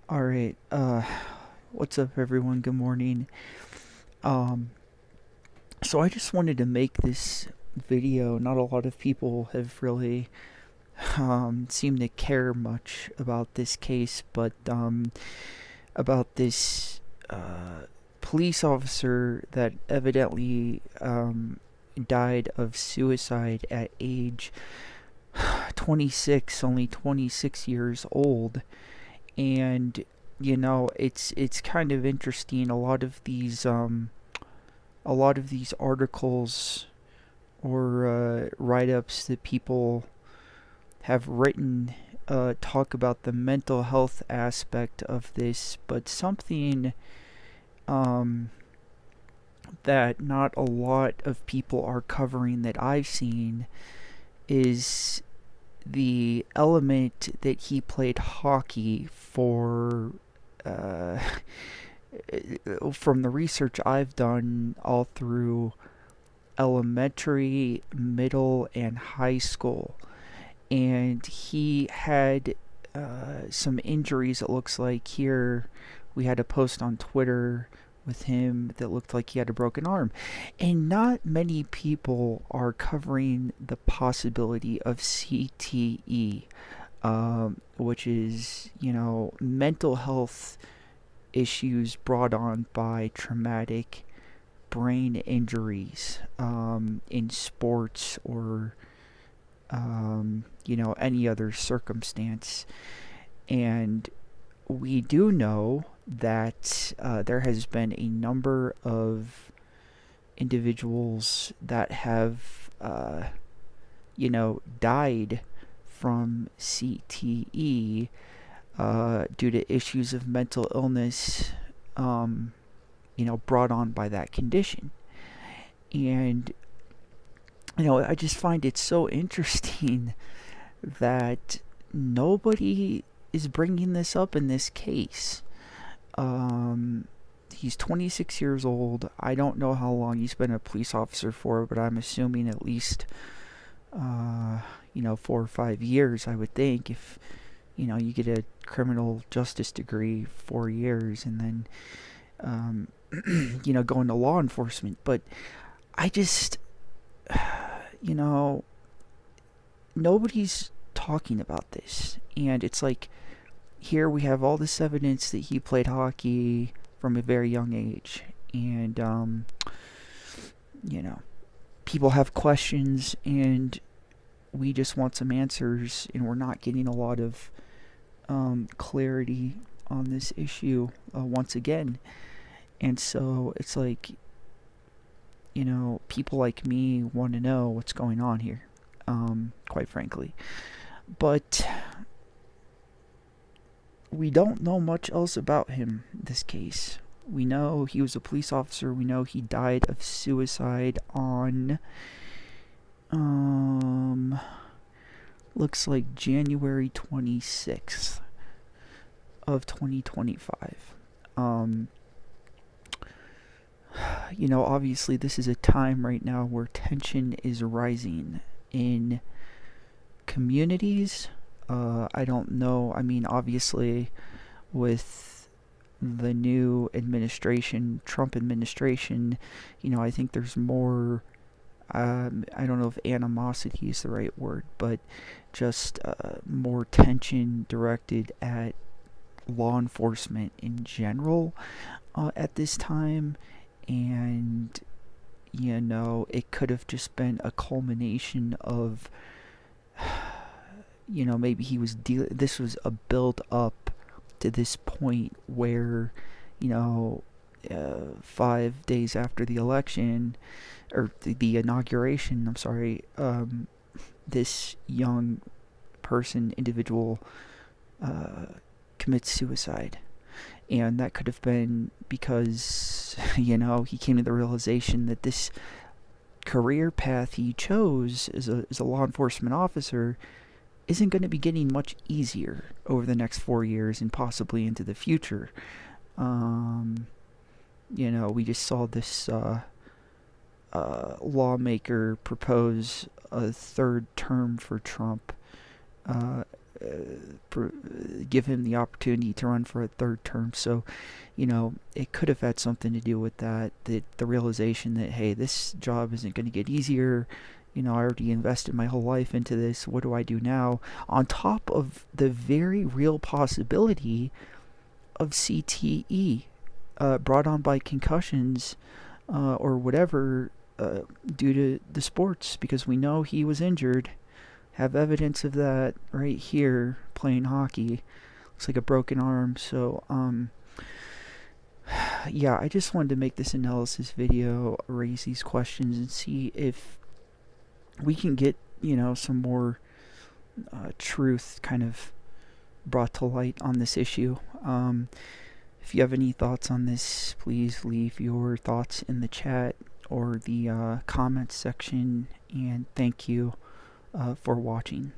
All right. What's up, everyone? Good morning. Um, so I just wanted to make this video. Not a lot of people have really seemed to care much about this case, but about this police officer that evidently died of suicide at age 26, only 26 years old. And it's kind of interesting. A lot of these articles or write-ups that people have written talk about the mental health aspect of this, but something um, that not a lot of people are covering that I've seen is the element that he played hockey for. Uh, from the research I've done all through elementary, middle, and high school, and he had some injuries. It looks like here we had a post on Twitter with him that looked like he had a broken arm, and not many people are covering the possibility of CTE, which is mental health issues brought on by traumatic brain injuries in sports or any other circumstance. And we do know that there has been a number of individuals that have died from CTE due to issues of mental illness, brought on by that condition. And, I just find it so interesting that nobody is bringing this up in this case. He's 26 years old. I don't know how long he's been a police officer for, but I'm assuming at least, 4 or 5 years, I would think. If, you get a criminal justice degree, 4 years, and then, go into law enforcement. But I just, you know, nobody's talking about this. And it's like, here we have all this evidence that he played hockey from a very young age. And, you know, people have questions, and we just want some answers, and we're not getting a lot of clarity on this issue once again. And so it's like, people like me want to know what's going on here, quite frankly. But we don't know much else about him, this case. We know he was a police officer. We know he died of suicide on, looks like January 26th of 2025. Obviously, this is a time right now where tension is rising in communities. I don't know. I mean, obviously, with the new administration, Trump administration, I think there's more. I don't know if animosity is the right word, but just more tension directed at law enforcement in general at this time. And it could have just been a culmination of maybe this was a build up to this point where 5 days after the election, or the inauguration, I'm sorry, this young individual commits suicide. And that could have been because, he came to the realization that this career path he chose as a law enforcement officer isn't going to be getting much easier over the next 4 years and possibly into the future. We just saw this lawmaker propose a third term for Trump give him the opportunity to run for a third term. So, it could have had something to do with that. The realization that, hey, this job isn't going to get easier. I already invested my whole life into this. What do I do now? On top of the very real possibility of CTE, brought on by concussions or whatever, due to the sports, because we know he was injured. Have evidence of that right here, playing hockey. Looks like a broken arm. So, yeah, I just wanted to make this analysis video, raise these questions, and see if we can get, some more truth kind of brought to light on this issue. If you have any thoughts on this, please leave your thoughts in the chat or the comments section, and thank you for watching.